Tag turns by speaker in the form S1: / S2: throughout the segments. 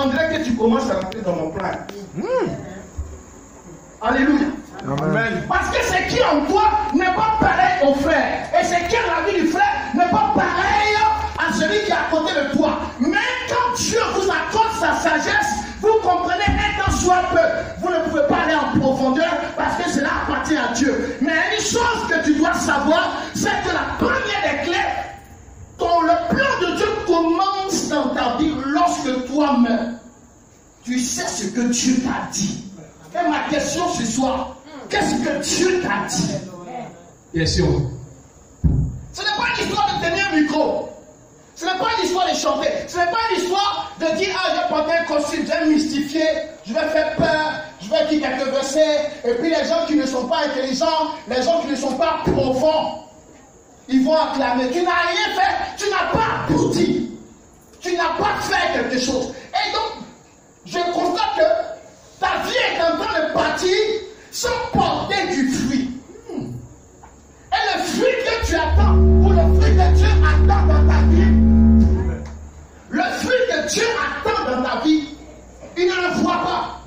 S1: on dirait que tu commences à rentrer dans mon plan. Alléluia.
S2: Amen.
S1: Parce que ce qui est en toi n'est pas pareil au frère. Et ce qui est dans la vie du frère n'est pas pareil à celui qui est à côté de toi. Mais quand Dieu vous accorde sa sagesse, vous comprenez un temps soit peu. Vous ne pouvez pas aller en profondeur parce que cela appartient à Dieu. Mais une chose que tu dois savoir, c'est que la première des clés, le plan de Dieu commence dans ta vie lorsque toi meurs. Tu sais ce que Dieu t'a dit. Et ma question ce soir, qu'est-ce que Dieu t'a dit? Bien sûr. Ce n'est pas l'histoire de tenir un micro. Ce n'est pas l'histoire de chanter. Ce n'est pas l'histoire de dire, ah, je vais porter un costume, je vais mystifier, je vais faire peur, je vais dire quelques versets. Et puis les gens qui ne sont pas intelligents, les gens qui ne sont pas profonds, ils vont acclamer. Tu n'as rien fait, tu n'as pas abouti. Tu n'as pas fait quelque chose. Et donc, je constate que ta vie est en train de partir sans porter du fruit. Et le fruit que tu attends, ou le fruit que Dieu attend dans ta vie, le fruit que Dieu attend dans ta vie, il ne le voit pas.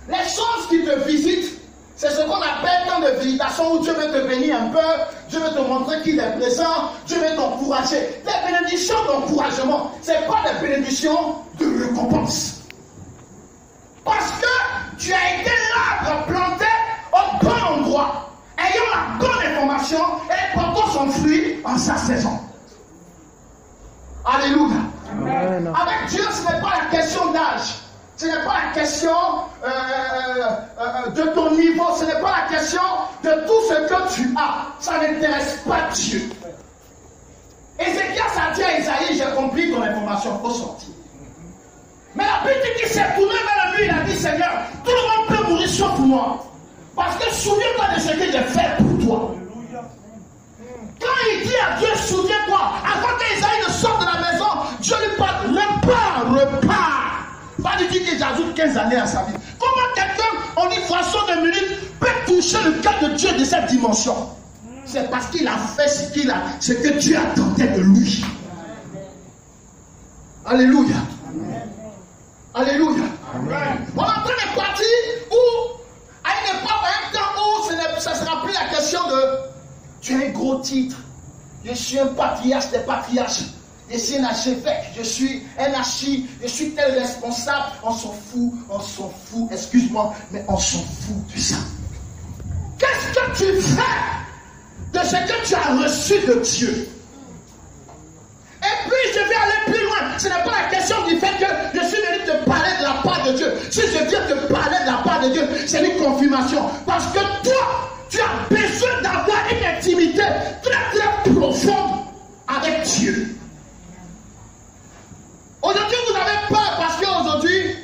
S1: Les choses qui te visitent, c'est ce qu'on appelle temps de visitation où Dieu veut te bénir un peu, Dieu veut te montrer qu'il est présent, Dieu veut t'encourager. Des bénédictions d'encouragement, ce n'est pas des bénédictions de récompense. Parce que tu as été l'arbre planté au bon endroit, ayant la bonne information et portant son fruit en sa saison. Alléluia. Amen. Avec Dieu, ce n'est pas la question d'âge. Ce n'est pas la question de ton niveau. Ce n'est pas la question de tout ce que tu as. Ça n'intéresse pas Dieu. Ézéchias a dit à Isaïe, j'ai compris ton information, il faut sortir. Mais la Bible dit qu'il s'est tourné vers lui, il a dit, Seigneur, tout le monde peut mourir sauf moi. Parce que souviens-toi de ce que j'ai fait pour toi. Quand il dit à Dieu, souviens-toi, avant qu'Isaïe ne sorte de la maison, Dieu lui parle, repars. Pas du tout qu'il ajoute 15 années à sa vie. Comment quelqu'un, en une fraction de minute, peut toucher le cœur de Dieu de cette dimension? C'est parce qu'il a fait ce que Dieu attendait de lui. Alléluia. Alléluia. Amen. On est en train de partir où, à une époque, à un temps où ça ne sera plus la question de tu as un gros titre, je suis un patriarche des patriarches, je suis un archevêque, je suis un archi, je suis tel responsable. On s'en fout, excuse-moi, mais on s'en fout de ça. Qu'est-ce que tu fais de ce que tu as reçu de Dieu? Et puis je vais aller plus loin. Ce n'est pas la question du fait que je suis venu te parler de la part de Dieu. Si je viens te parler de la part de Dieu, c'est une confirmation. Parce que toi, tu as besoin d'avoir une intimité très très profonde avec Dieu. Aujourd'hui, vous avez peur parce qu'aujourd'hui,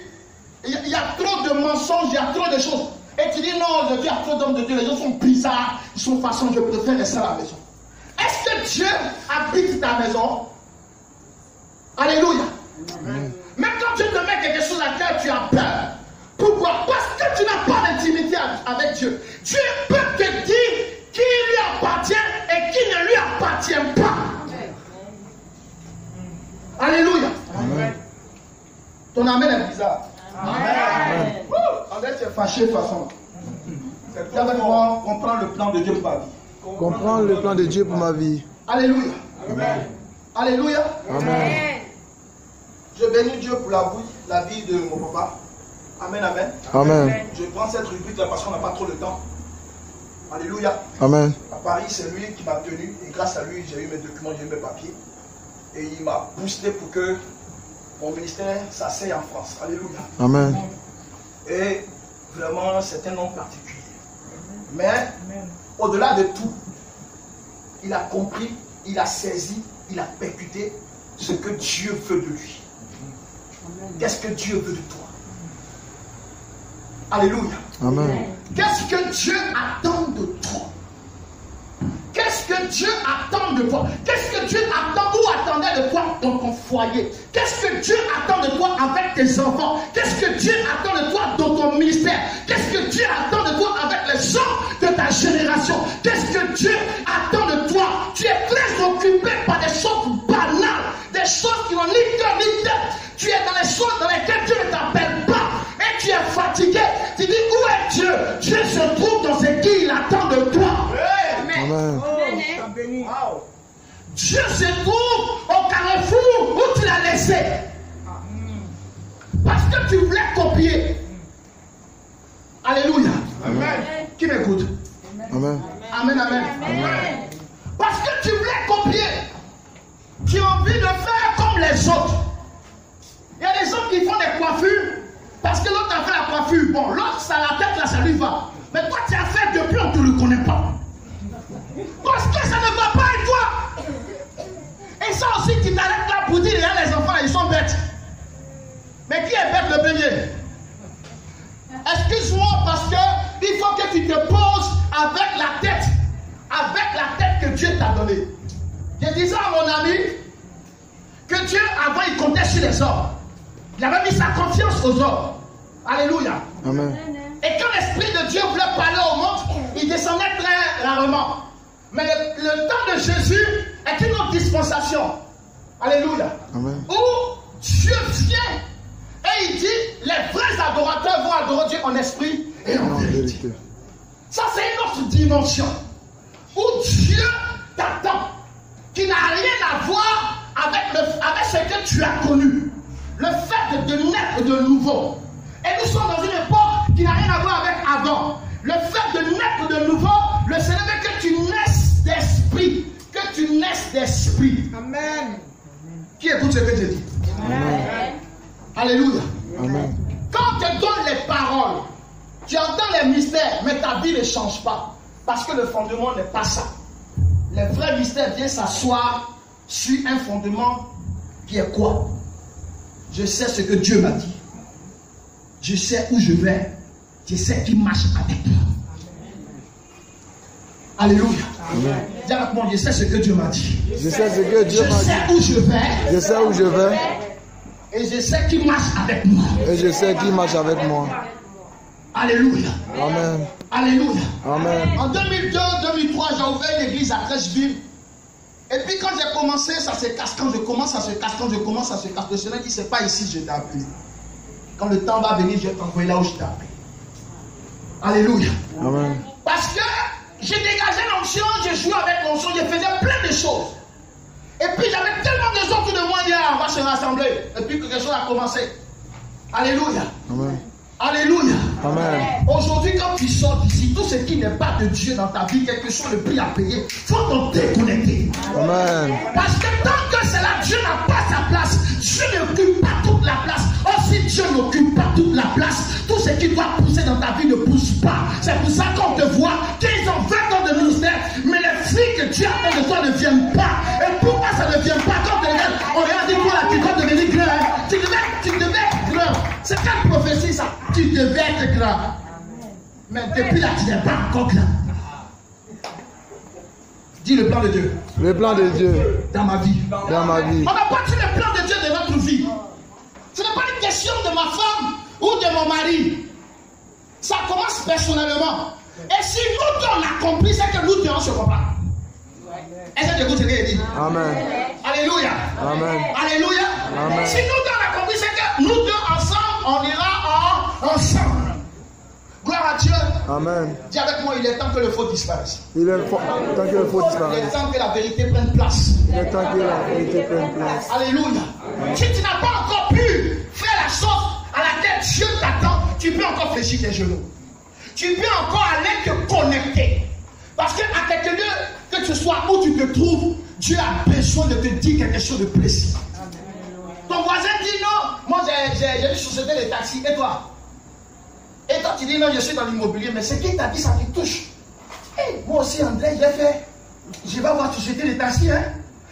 S1: il y a trop de mensonges, il y a trop de choses. Et tu dis non, aujourd'hui, il y a trop d'hommes de Dieu, les gens sont bizarres, ils sont façon, je préfère rester à la maison. Est-ce que Dieu habite ta maison? Alléluia. Amen. Même quand Dieu te met quelque chose à cœur, tu as peur. Pourquoi? Parce que tu n'as pas d'intimité avec Dieu. Dieu peut te dire qui lui appartient et qui ne lui appartient pas. Alléluia. Amen. Ton amen est bizarre. Amen. On dirait que tu es fâché de toute façon. Tu vas devoir comprendre le plan de Dieu pour ma vie.
S2: Comprendre le plan de Dieu pour ma vie.
S1: Alléluia.
S3: Amen.
S1: Alléluia.
S2: Amen.
S1: Je bénis Dieu pour la vie de mon papa. Amen, amen.
S2: Amen.
S1: Je prends cette rubrique là parce qu'on n'a pas trop de temps. Alléluia.
S2: Amen.
S1: À Paris, c'est lui qui m'a tenu et grâce à lui, j'ai eu mes documents, j'ai eu mes papiers. Et il m'a boosté pour que mon ministère s'asseye en France. Alléluia.
S2: Amen.
S1: Et vraiment, c'est un homme particulier. Mais au-delà de tout, il a compris, il a saisi, il a percuté ce que Dieu veut de lui. Qu'est-ce que Dieu veut de toi? Alléluia.
S2: Amen.
S1: Qu'est-ce que Dieu attend de toi? Qu'est-ce que Dieu attend de toi? Qu'est-ce que Dieu attend ou attendait de toi dans ton foyer? Qu'est-ce que Dieu attend de toi avec tes enfants? Qu'est-ce que Dieu attend de toi dans ton ministère? Qu'est-ce que Dieu attend de toi avec les gens de ta génération? Qu'est-ce que Dieu attend de toi? Tu es très occupé par des choses banales, des choses qui n'ont ni cœur ni tête. Tu es dans les choses zones dans lesquelles Dieu ne t'appelle pas et tu es fatigué, tu dis où est Dieu? Dieu se trouve dans ce qu'il attend de toi.
S2: Amen.
S1: Dieu se trouve au carrefour où tu l'as laissé. Parce que tu voulais copier. Alléluia.
S3: Amen.
S1: Qui m'écoute?
S2: Amen.
S1: Amen, amen.
S3: Amen.
S1: Parce que tu voulais copier. Tu as envie de faire comme les autres. Il y a des hommes qui font des coiffures parce que l'autre a fait la coiffure. Bon, l'autre, ça la tête là, ça lui va. Mais toi, tu as fait depuis, on ne te le connaît pas. Parce que ça ne va pas avec toi. Et ça aussi, tu t'arrêtes là pour dire, regarde les enfants, ils sont bêtes. Mais qui est bête le premier? Excuse-moi parce que il faut que tu te poses avec la tête que Dieu t'a donnée. Je disais à mon ami que Dieu, avant, il comptait sur les hommes. Il avait mis sa confiance aux hommes. Alléluia.
S2: Amen.
S1: Et quand l'Esprit de Dieu voulait parler au monde, il descendait très rarement. Mais le temps de Jésus est une autre dispensation. Alléluia.
S2: Amen.
S1: Où Dieu vient et il dit, les vrais adorateurs vont adorer Dieu en esprit et en vérité. Ça, c'est une autre dimension où Dieu t'attend, qui n'a rien à voir avec ce que tu as connu. Le fait de naître de nouveau. Et nous sommes dans une époque qui n'a rien à voir avec avant. Le fait de naître de nouveau, le Seigneur veut que tu naisses d'esprit. Que tu naisses d'esprit.
S3: Amen.
S1: Qui écoute ce que je dis?
S3: Amen.
S1: Alléluia.
S2: Amen.
S1: Quand on te donne les paroles, tu entends les mystères, mais ta vie ne change pas. Parce que le fondement n'est pas ça. Les vrais mystères viennent s'asseoir sur un fondement qui est quoi? Je sais ce que Dieu m'a dit. Je sais où je vais. Je sais qui marche avec moi. Alléluia.
S2: Amen.
S1: Dis avec moi, je sais ce que Dieu m'a dit.
S2: Je sais ce que Dieu
S1: Je
S2: m'a
S1: sais
S2: dit.
S1: où je vais.
S2: Je sais où je vais.
S1: Et je sais qui marche avec moi.
S2: Et je sais qui marche avec moi.
S1: Alléluia.
S2: Amen.
S1: Alléluia.
S2: Amen.
S1: En 2002-2003, j'ai ouvert une église à Crècheville. Et puis quand j'ai commencé, ça se casse. Quand je commence, ça se casse. Quand je commence, ça se casse. Le Seigneur dit, c'est pas ici que je t'ai appelé. Quand le temps va venir, je vais t'envoyer là où je t'ai appelé. Alléluia.
S2: Amen.
S1: Parce que j'ai dégagé l'onction, j'ai joué avec l'onction, je faisais plein de choses. Et puis j'avais tellement de gens autour de moi, dire, on va se rassembler. Et puis quelque chose a commencé. Alléluia.
S2: Amen.
S1: Alléluia.
S2: Amen.
S1: Aujourd'hui, quand tu sors d'ici, tout ce qui n'est pas de Dieu dans ta vie, quel que soit le prix à payer, il faut t'en déconnecter.
S2: Amen.
S1: Parce que tant que c'est là, Dieu n'a pas sa place. Dieu n'occupe pas toute la place. Aussi, Dieu n'occupe pas toute la place. Tout ce qui doit pousser dans ta vie ne pousse pas. C'est pour ça qu'on te voit qu'ils ont 20 ans de ministère, mais les filles que Dieu a fait de toi ne viennent pas. Et pourquoi ça ne vient pas? Quand on regarde, toi là, tu dois devenir grand. Tu devais être grand. C'est quelle prophétie ça? Tu devais être grand. Mais depuis là, tu n'es pas encore grand. Dis le plan de Dieu.
S2: Le plan de Dieu
S1: Dans ma vie.
S2: dans ma vie.
S1: On n'a pas dit le plan de Dieu de notre vie. Ce n'est pas une question de ma femme ou de mon mari. Ça commence personnellement. Et si nous deux on accomplit, c'est que nous deux on se comprend. Est-ce que tu écoutes ce que je dis?
S2: Amen.
S1: Alléluia.
S2: Amen.
S1: Alléluia.
S2: Amen.
S1: Si nous deux on accomplit, c'est que nous deux ensemble, on ira ensemble. Gloire à Dieu.
S2: Amen.
S1: Dis avec moi, il est temps que le faux disparaisse.
S2: Il est temps que le faux
S1: Il est
S2: disparaisse.
S1: temps que la vérité prenne place.
S2: Il est temps que la vérité prenne place.
S1: Alléluia. Si tu n'as pas encore pu faire la chose à laquelle Dieu t'attend, tu peux encore fléchir tes genoux. Tu peux encore aller te connecter. Parce qu'à quelque lieu, que tu sois où tu te trouves, Dieu a besoin de te dire quelque chose de précis. Ton voisin dit non, moi j'ai une société de taxi, et toi? Et toi tu dis non, je suis dans l'immobilier, mais ce qu'il t'a dit, ça te touche. Hey, moi aussi André, j'ai fait, je vais voir société de taxi, hein?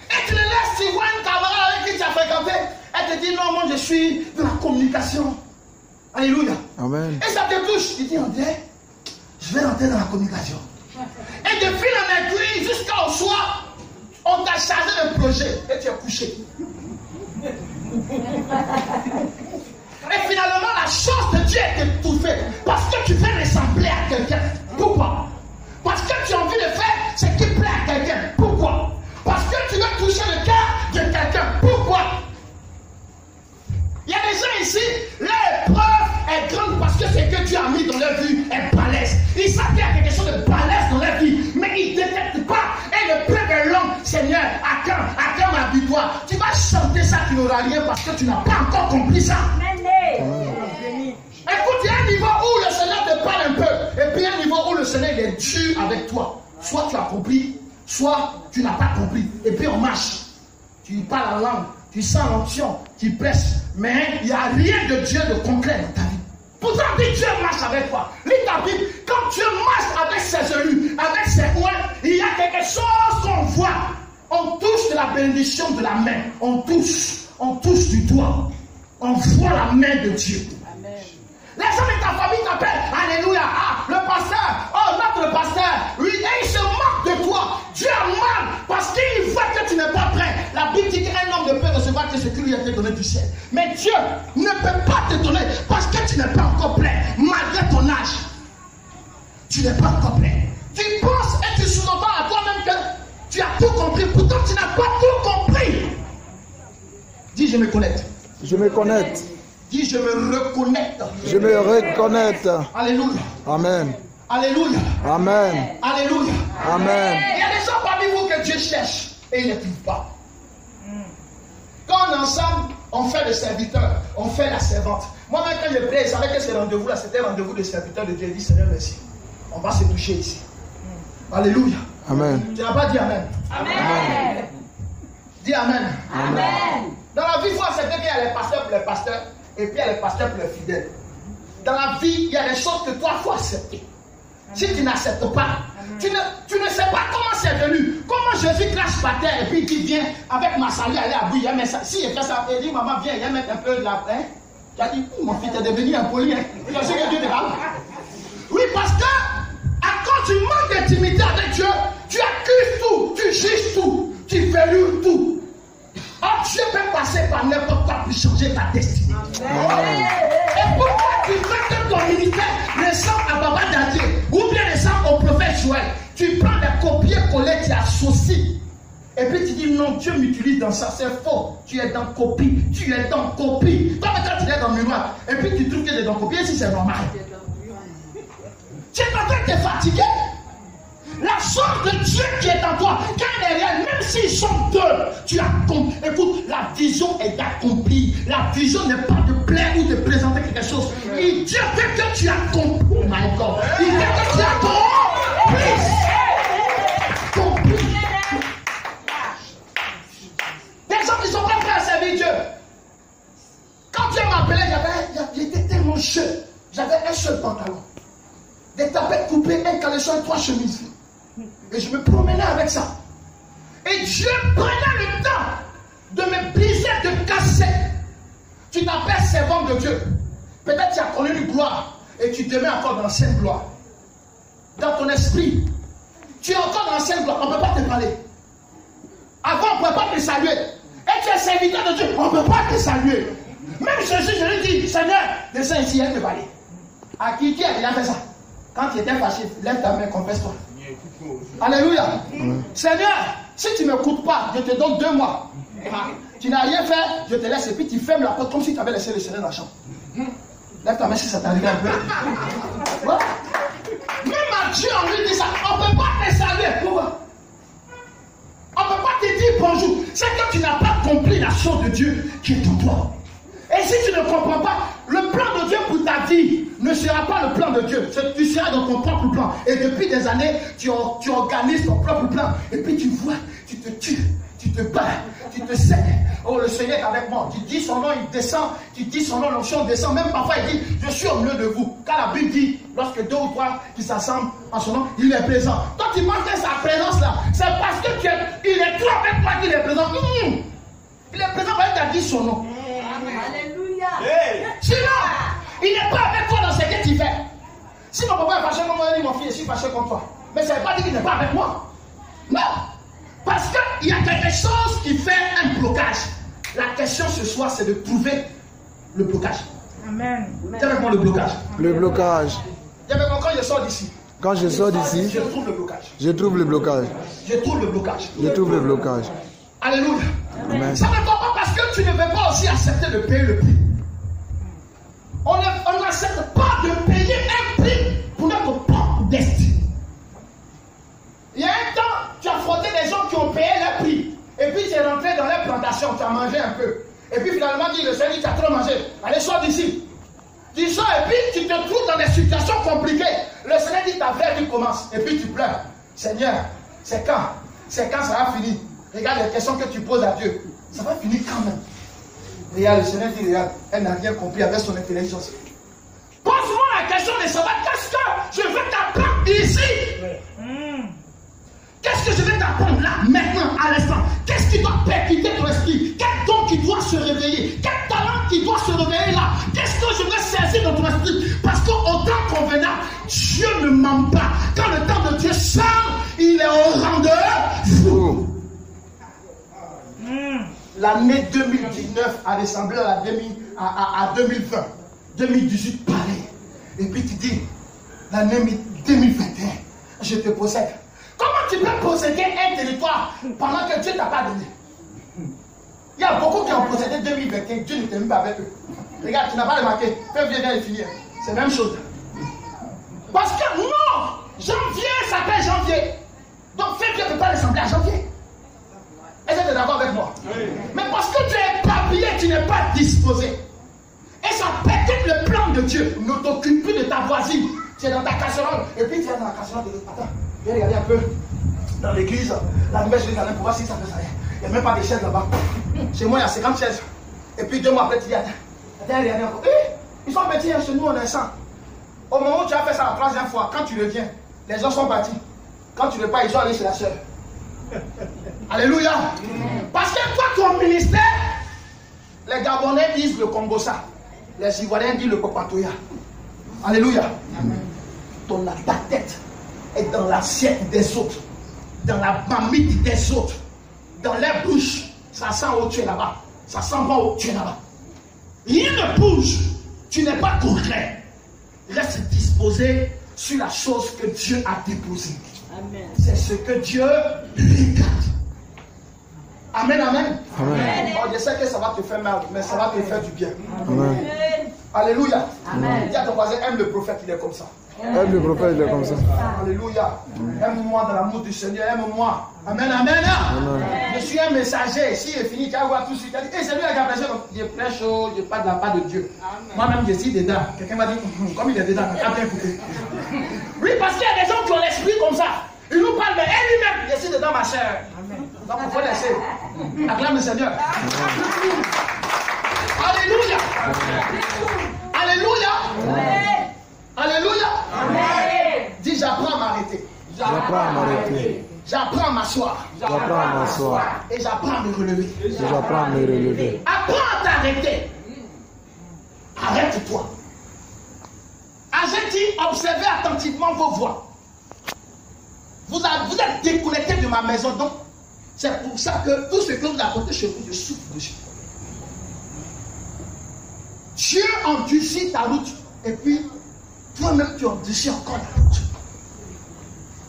S1: Et tu le laisses, tu vois une camarade avec qui tu as fréquenté, elle te dit non, moi je suis de la communication. Alléluia.
S2: Amen.
S1: Et ça te touche. Tu dis André, je vais rentrer dans la communication. Et de fil en aiguille jusqu'au soir, on t'a chargé de projet et tu es couché. Et finalement, la chance de Dieu est étouffée parce que tu fais ressembler à quelqu'un. Pourquoi? Parce que tu as envie de faire ce qui plaît à quelqu'un. Pourquoi? Parce que tu veux toucher le cœur de quelqu'un. Pourquoi? Il y a des gens n'auras rien parce que tu n'as pas encore compris ça. Écoute, il y a un niveau où le Seigneur te parle un peu. Et puis il y a un niveau où le Seigneur il est dur avec toi. Soit tu as compris, soit tu n'as pas compris. Et puis on marche. Tu parles en langue, tu sens l'onction, tu presses. Mais il n'y a rien de Dieu de concret dans ta vie. Pourtant, Dieu marche avec toi. Lis ta Bible. Quand Dieu marche avec ses élus, avec ses oins, il y a quelque chose qu'on voit. On touche de la bénédiction de la main. On touche du doigt. On voit la main de Dieu. Amen. Les gens de ta famille t'appellent. Alléluia. Ah, le pasteur. Oh, notre pasteur. Oui, et il se moque de toi. Dieu a mal parce qu'il voit que tu n'es pas prêt. La Bible dit qu'un homme ne peut recevoir que ce qui lui a été donné du ciel. Mais Dieu ne peut pas te donner parce que tu n'es pas encore prêt. Malgré ton âge. Tu n'es pas encore prêt. Tu penses et tu sous-entends à toi-même que tu as tout compris. Pourtant, tu n'as pas tout compris. Dis, je me connecte.
S2: Je me connecte.
S1: Dis, je me reconnecte.
S2: Je me reconnecte.
S1: Alléluia.
S2: Amen.
S1: Alléluia.
S2: Amen.
S1: Alléluia.
S2: Amen.
S1: Il y a des gens parmi vous que Dieu cherche et il ne trouve pas. Quand on est ensemble, on fait le serviteur, on fait la servante. Moi-même, quand je prie, je savais que ce rendez-vous-là, c'était un rendez-vous de serviteur de Dieu. Je dis, Seigneur, merci. On va se toucher ici. Alléluia.
S2: Amen.
S1: Tu n'as pas dit Amen.
S3: Amen.
S1: Dis Amen.
S3: Amen.
S1: Dans la vie, il faut accepter qu'il y a les pasteurs pour les pasteurs et puis il y a les pasteurs pour les fidèles. Dans la vie, il y a des choses que toi, il faut accepter. Si tu n'acceptes pas, tu ne sais pas comment c'est venu. Comment Jésus crache par terre et puis il vient avec ma salut aller à bouillir. Mais si il fait ça, il dit, maman, viens, il mettre un peu de la pain. Tu as dit, mon fils, tu es devenu impoli. Hein? Tu sais que Dieu te parle. Oui, parce que à cause du manque d'intimité avec Dieu, tu accuses tout, tu juges tout, tu verrouilles tout. Oh, Dieu peut passer par n'importe quoi pour changer ta destinée. Amen. Et pourquoi tu fais que ton ministère ressemble à Baba Dadier ou bien ressemble au prophète Joël? Tu prends des copier-coller, tu associes. Et puis tu dis non, Dieu m'utilise dans ça, c'est faux. Tu es dans copie, tu es dans copie. Comme quand tu es dans le miroir, et puis tu trouves que tu es dans copie, et si c'est normal. Tu es en train de te fatiguer. La sorte de Dieu qui est en toi, quand elle est réelle, même s'ils sont deux, tu as compris. Écoute, la vision est accomplie. La vision n'est pas de plaire ou de présenter quelque chose. Et Dieu veut que tu as compris. Oh my God. Il veut que tu as compris. Les gens qui sont pas prêts à servir Dieu. Quand Dieu m'appelait, j'étais tellement jeune. J'avais un seul pantalon, des tapettes coupées, un caleçon et 3 chemises. Et je me promenais avec ça. Et Dieu prenait le temps de me briser, de casser. Tu t'appelles servant de Dieu. Peut-être tu as connu une gloire et tu te mets encore dans l'ancienne gloire. Dans ton esprit, tu es encore dans l'ancienne gloire. On ne peut pas te parler. Avant, on ne pouvait pas te saluer. Et tu es serviteur de Dieu. On ne peut pas te saluer. Même Jésus, je lui dis, Seigneur, descends ici, elle te parler. À qui il a fait ça? Quand tu étais fâché, lève ta main, confesse-toi. Alléluia. Seigneur, si tu ne m'écoutes pas, je te donne 2 mois. Tu n'as rien fait, je te laisse et puis tu fermes la porte comme si tu avais laissé le Seigneur dans la chambre. Lève ta main si ça t'arrive un peu. Voilà. Même à Dieu, on lui dit ça. On ne peut pas te saluer. Pourquoi? On ne peut pas te dire bonjour. C'est que tu n'as pas compris la chose de Dieu qui est en toi. Et si tu ne comprends pas, le plan de Dieu pour ta vie ne sera pas le plan de Dieu. Tu seras dans ton propre plan. Et depuis des années, tu organises ton propre plan. Et puis tu vois, tu te tues, tu te bats, tu te saignes. Oh, le Seigneur est avec moi. Tu dis son nom, il descend. Tu dis son nom, l'onction descend. Même parfois, il dit, je suis au milieu de vous. Quand la Bible dit, lorsque 2 ou 3 qui s'assemblent en son nom, il est présent. Toi, tu penses que sa présence là, c'est parce que il est trop avec toi qu'il est présent. Il est présent parce qu'il t'a dit son nom.
S3: Alléluia.
S1: Sinon, il n'est pas avec toi dans ce que tu fais. Si mon papa est fâché comme moi, il dit mon fils, je suis fâché comme toi. Mais ça ne veut pas dire qu'il n'est pas avec moi. Non. Parce qu'il y a quelque chose qui fait un blocage. La question ce soir, c'est de trouver le blocage.
S3: Amen.
S1: C'est avec moi le blocage.
S2: Le blocage.
S1: C'est avec moi quand je sors d'ici.
S2: Quand je sors d'ici,
S1: je trouve le blocage.
S2: je trouve le blocage.
S1: Je trouve le blocage.
S2: Je trouve le blocage.
S1: Alléluia.
S2: Amen.
S1: Ça ne va pas parce que tu ne veux pas aussi accepter de payer le prix. On n'accepte pas de payer un prix pour notre propre destin. Il y a un temps, tu as frotté des gens qui ont payé le prix. Et puis tu es rentré dans leur plantation, tu as mangé un peu. Et Et puis finalement, dit le Seigneur, tu as trop mangé. Allez, sors d'ici. Tu sors et puis tu te trouves dans des situations compliquées. Le Seigneur dit ta vraie vie commence. Et puis tu pleures. Seigneur, c'est quand? C'est quand ça va finir? Regarde les questions que tu poses à Dieu. Ça va finir quand même. Regarde, le Seigneur dit, regarde, elle n'a rien compris avec son intelligence. Pose-moi la question de savoir qu'est-ce que je veux t'apprendre ici. Qu'est-ce que je vais t'apprendre là, maintenant, à l'instant? Qu'est-ce qui doit percuter ton esprit? Quel don qui doit se réveiller? Quel talent qui doit se réveiller là? Qu'est-ce que je vais saisir dans ton esprit? Parce qu'au temps convenable, Dieu ne ment pas. Quand le temps de Dieu sort, il est au rang de fou. L'année 2019 a ressemblé à 2020. 2018, pareil. Et puis tu dis, l'année 2021, je te possède. Comment tu peux posséder un territoire pendant que Dieu ne t'a pas donné? Il y a beaucoup qui ont possédé 2021, Dieu ne t'aime pas avec eux. Regarde, tu n'as pas remarqué, février vient de finir. C'est la même chose. Parce que non, janvier s'appelle janvier. Donc février ne peut pas ressembler à janvier. Est-ce que tu es d'accord avec moi? Oui. Mais parce que tu es éparpillé, tu n'es pas disposé. Et ça peut-être le plan de Dieu. Ne t'occupe plus de ta voisine. Tu es dans ta casserole. Et puis tu es dans la casserole de l'autre. Attends, viens regarder un peu dans l'église. La nouvelle église, pour voir si ça fait ça. Il n'y a même pas de chaises là-bas. Chez moi, il y a 50 chaises. Et puis 2 mois après, tu dis, attends, regardez encore. Ils sont petits, chez nous, on est 100. Au moment où tu as fait ça la 3e fois, quand tu reviens, les gens sont partis. Quand tu repars, ils sont allés chez la soeur. Alléluia. Parce que toi, ton ministère, les Gabonais disent le Congosa. Les Ivoiriens disent le Popatoya. Alléluia. Ta tête est dans l'assiette des autres. Dans la mamie des autres. Dans leur bouche. Ça sent où tu es là-bas. Ça sent bon où tu es là-bas. Rien ne bouge. Tu n'es pas concret. Reste disposé sur la chose que Dieu a déposée. C'est ce que Dieu regarde. Amen, amen. Amen. Oh, je sais que ça va te faire mal, mais ça va te faire du bien.
S2: Amen.
S1: Alléluia.
S3: Amen.
S1: Dis à ton voisin, aime le prophète, il est comme ça.
S2: Aime le prophète, il est comme ça.
S1: Alléluia. Aime-moi dans l'amour du Seigneur, aime-moi. Amen, amen. Amen. Je suis un messager. Si il est fini, tu vas voir tout de suite. Et c'est lui qui a prêché. Je prêche, je parle de la part de Dieu. Moi-même, je suis dedans. Quelqu'un m'a dit, comme il est dedans, il a bien écouté. Oui, parce qu'il y a des gens qui ont l'esprit comme ça. Il nous parle, mais elle lui-même, je suis dedans, ma chère. Donc, il faut laisser. Acclame le Seigneur. Alléluia. Alléluia. Alléluia. Dis, j'apprends à m'arrêter.
S2: J'apprends à m'arrêter.
S1: J'apprends à m'asseoir.
S2: J'apprends à m'asseoir.
S1: Et j'apprends à me relever.
S2: Et j'apprends à me relever.
S1: Apprends à t'arrêter. Arrête-toi. J'ai dit, observez attentivement vos voix. Vous êtes déconnecté de ma maison, donc c'est pour ça que tout ce que vous apportez chez vous, je souffle dessus. Dieu endurcit ta route, et puis toi-même tu endurcis encore la route.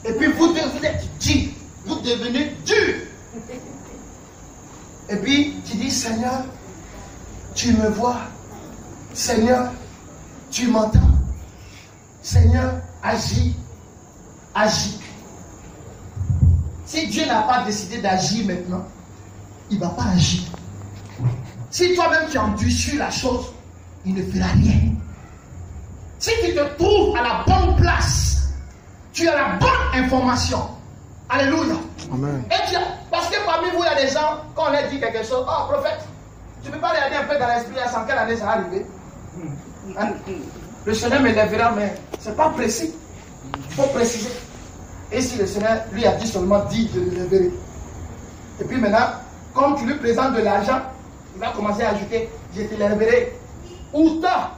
S1: Et puis vous êtes dur, vous devenez dur. Et puis tu dis, Seigneur, tu me vois. Seigneur, tu m'entends. Seigneur, agis, agis. Si Dieu n'a pas décidé d'agir maintenant, il ne va pas agir. Si toi-même tu endurcis la chose, il ne fera rien. Si tu te trouves à la bonne place, tu as la bonne information. Alléluia. Amen. Et parce que parmi vous, il y a des gens, quand on leur dit quelque chose, oh prophète, tu ne peux pas regarder un peu dans l'esprit, sans quelle année ça va arriver. Hein? Le Seigneur me lèvera, mais ce n'est pas précis. Il faut préciser. Et si le Seigneur lui a dit seulement, dit, je le lèverai. Et puis maintenant, comme tu lui présentes de l'argent, il va commencer à ajouter, je te lèverai. Outa.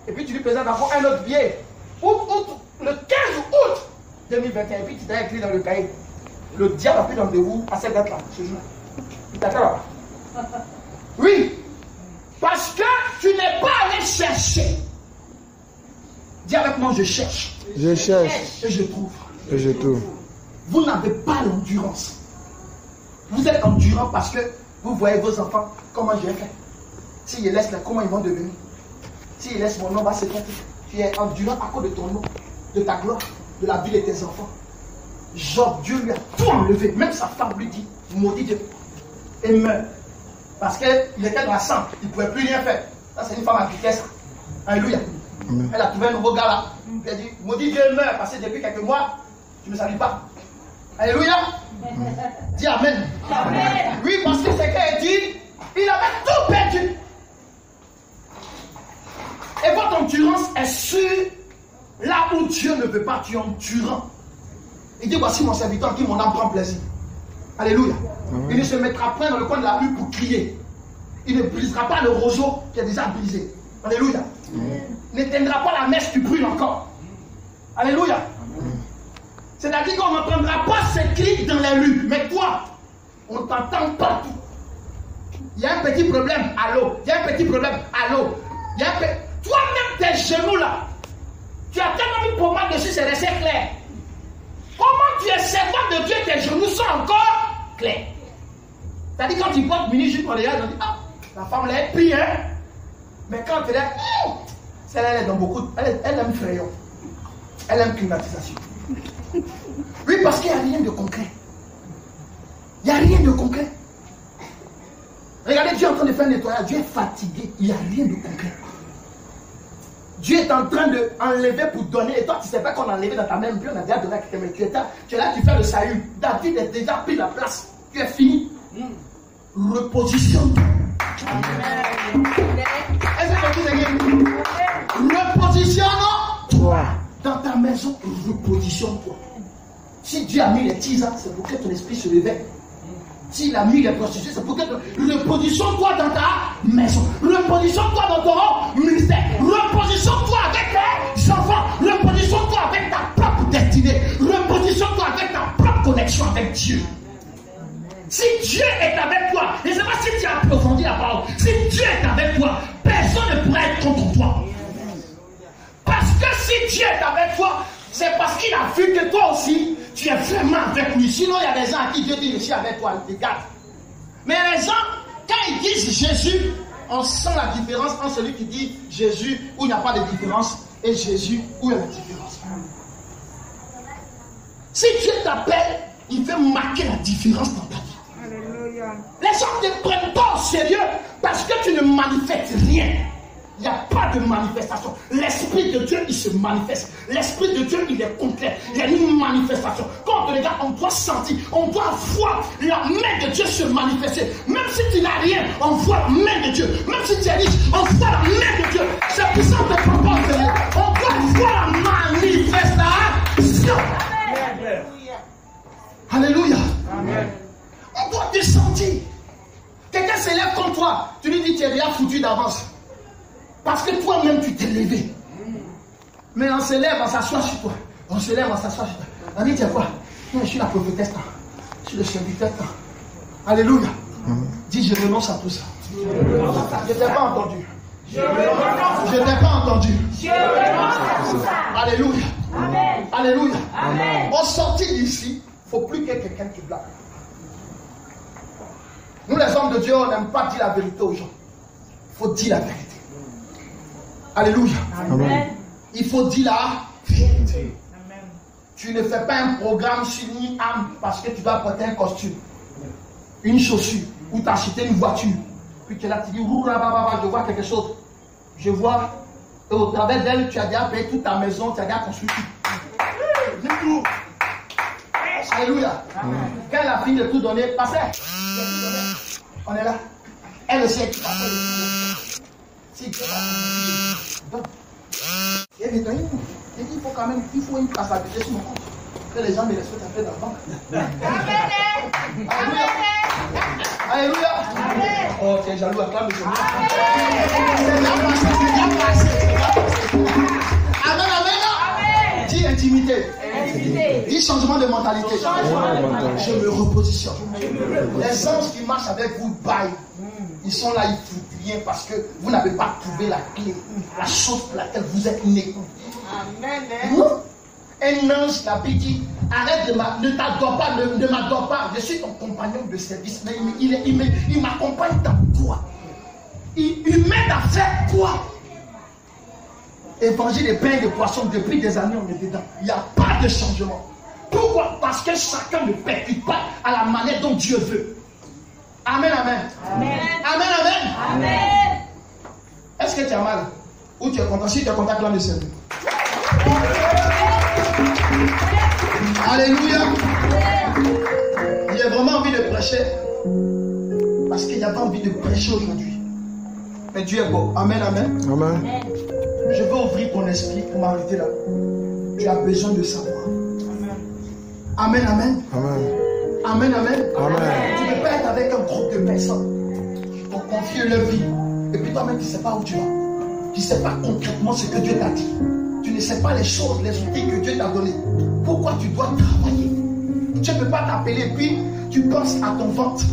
S1: Et puis tu lui présentes encore un autre billet. Le 15 août 2021. Et puis tu t'as écrit dans le cahier. Le diable a pris rendez-vous à cette date-là, ce jour. Il t'attend là. Oui. Parce que tu n'es pas allé chercher. Dis avec moi, je cherche.
S2: Je cherche.
S1: Et je trouve.
S2: Et je trouve.
S1: Vous n'avez pas l'endurance. Vous êtes endurant parce que vous voyez vos enfants, comment j'ai fait. S'ils laissent là, comment ils vont devenir. S'ils laissent mon nom, va se faire. Tu es endurant à cause de ton nom, de ta gloire, de la vie de tes enfants. Job, Dieu lui a tout enlevé. Même sa femme lui dit, maudit Dieu. et meurt. Parce qu'il était dans la sang, il ne pouvait plus rien faire. Ça, c'est une femme africaine, ça. Alléluia. Elle a trouvé un nouveau gars là. Elle a dit, maudit Dieu meurt, parce que depuis quelques mois, tu ne me salues pas. Alléluia. Dis Amen.
S3: Amen.
S1: Oui, parce que c'est qu'elle dit, il avait tout perdu. Et votre endurance est sûre là où Dieu ne veut pas, tu es endurant. Il dit, voici mon serviteur qui mon âme prend plaisir. Alléluia. Il ne se mettra pas dans le coin de la rue pour crier. Il ne brisera pas le roseau qui est déjà brisé. Alléluia. Il n'éteindra pas la mèche qui brûle encore. Alléluia. C'est-à-dire qu'on n'entendra pas ces cris dans les rues. Mais toi, on t'entend partout. Il y a un petit problème, allô. Il y a un petit problème, allô. Toi-même, tes genoux là, tu as tellement mis pommade dessus, c'est resté clair. Comment tu es servant de Dieu, tes genoux sont encore clairs? C'est-à-dire quand tu portes mini-jupe, on regarde, on dit, ah, la femme là est pire, hein. Mais quand tu es là, celle-là, elle est dans beaucoup, elle aime crayon. Elle aime climatisation. Oui, parce qu'il n'y a rien de concret. Il n'y a rien de concret. Regardez, Dieu est en train de faire un nettoyage. Dieu est fatigué. Il n'y a rien de concret. Dieu est en train d'enlever pour donner. Et toi, tu ne sais pas qu'on a enlevé dans ta même vie. On a déjà donné à quelqu'un. Mais tu es là, tu fais le salut. David a déjà pris la place. Tu es fini. Repositionne-toi. Est-ce que tu dis repositionne-toi. Dans ta maison, repositionne-toi. Si Dieu a mis les tisans, c'est pour que ton esprit se réveille. S'il a mis les prostituées, c'est pour que repositionne-toi dans ta maison. Repositionne-toi dans ton ministère. Repositionne-toi avec tes enfants. Repositionne-toi avec ta propre destinée. Repositionne-toi avec ta propre connexion avec Dieu. Si Dieu est avec toi, et c'est pas si tu as approfondi la parole, si Dieu est avec toi, personne ne pourra être contre toi. Parce que si Dieu est avec toi, c'est parce qu'il a vu que toi aussi, tu es vraiment avec lui. Sinon, il y a des gens à qui Dieu dit, je suis avec toi, regarde. Mais les gens, quand ils disent Jésus, on sent la différence entre celui qui dit Jésus, où il n'y a pas de différence, et Jésus, où il y a la différence. Si Dieu t'appelle, il veut marquer la différence dans ta vie.
S3: Alléluia.
S1: Les gens ne te prennent pas au sérieux parce que tu ne manifestes rien. Il n'y a pas de manifestation. L'Esprit de Dieu, il se manifeste. L'Esprit de Dieu, il est complet. Il y a une manifestation. Quand on regarde, on doit sentir, on doit voir la main de Dieu se manifester. Même si tu n'as rien, on voit la main de Dieu. Même si tu es riche, on voit la main de Dieu. C'est pour ça qu'on te prend pas au sérieux. On doit voir la manifestation. Alléluia. Amen. On doit te sentir. Quelqu'un s'élève contre toi. Tu lui dis, tu es déjà foutu d'avance. Parce que toi-même, tu t'es levé. Mais on se lève, on s'assoit sur toi. On se lève, on s'assoit sur toi. On dit, tu es quoi? Je suis la prophétesse. Je suis le serviteur. Alléluia. Dis, je renonce à tout ça. Je ne t'ai pas entendu. Je ne t'ai pas entendu. Alléluia.
S3: Amen.
S1: Alléluia.
S3: Amen.
S1: Au sortir d'ici, il ne faut plus qu'il y ait quelqu'un qui blague. Nous, les hommes de Dieu, on n'aime pas dire la vérité aux gens. Il faut dire la vérité. Alléluia.
S3: Amen.
S1: Il faut dire la vérité.
S3: Amen.
S1: Tu ne fais pas un programme sur une âme parce que tu dois porter un costume, une chaussure, ou tu as acheté une voiture. Puis tu es là, tu dis, je vois quelque chose. Je vois, et au travers d'elle, tu as déjà payé toute ta maison, tu as déjà construit tout. Alléluia. Quand elle a fini de tout donner, passez. On est là. Elle aussi est tout passé. Si Dieu va il faut quand même, il faut une traçabilité sur mon compte. Que les gens me respectent un peu dans la banque. Alléluia. Alléluia. Oh, tu es jaloux, acclame le Seigneur. C'est bien passé. Amen, amen. Dis intimité. Dis changement de mentalité. Je me repositionne. Les anges qui marchent avec vous baillent. Ils sont là, ils foutent rien parce que vous n'avez pas trouvé la clé, la chose pour laquelle vous êtes né. Amen. Un ange, la dit, arrête ne t'adore pas, ne m'adore pas. Je suis ton compagnon de service, mais il m'accompagne dans quoi? Il m'aide à faire quoi? Évangile des pains et des poissons, depuis des années on est dedans. Il n'y a pas de changement. Pourquoi? Parce que chacun ne percute pas à la manière dont Dieu veut. Amen, amen.
S3: Amen.
S1: Amen, amen.
S3: Amen.
S1: Est-ce que tu as mal? Ou tu es content? Si tu es content, clame le Seigneur. Alléluia. J'ai vraiment envie de prêcher. Parce qu'il n'y a pas envie de prêcher aujourd'hui. Mais Dieu est beau. Amen, amen.
S2: Amen.
S1: Je veux ouvrir ton esprit pour m'arrêter là. Tu as besoin de savoir. Amen, amen.
S2: Amen.
S1: Amen, amen.
S2: Amen.
S1: Tu ne peux pas être avec un groupe de personnes qui t'ont confié leur vie. Et puis toi-même, tu ne sais pas où tu vas. Tu ne sais pas concrètement ce que Dieu t'a dit. Tu ne sais pas les choses, les outils que Dieu t'a donnés. Pourquoi tu dois travailler? Tu ne peux pas t'appeler, puis tu penses à ton ventre.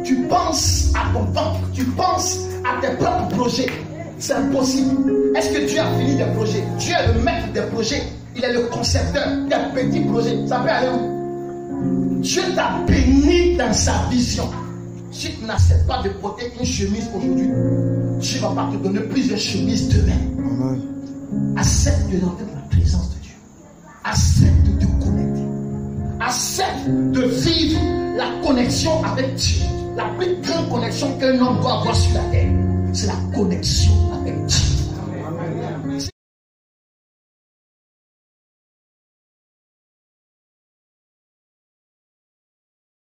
S1: Tu penses à ton ventre. Tu penses à tes propres projets. C'est impossible. Est-ce que Dieu a fini des projets? Dieu est le maître des projets. Il est le concepteur des petits projets. Ça peut aller où? Dieu t'a béni dans sa vision. Si tu n'acceptes pas de porter une chemise aujourd'hui, Dieu ne va pas te donner plusieurs chemises demain.
S2: Amen.
S1: Accepte de rentrer dans la présence de Dieu. Accepte de te connecter. Accepte de vivre la connexion avec Dieu. La plus grande connexion qu'un homme doit avoir sur la terre, c'est la connexion avec Dieu.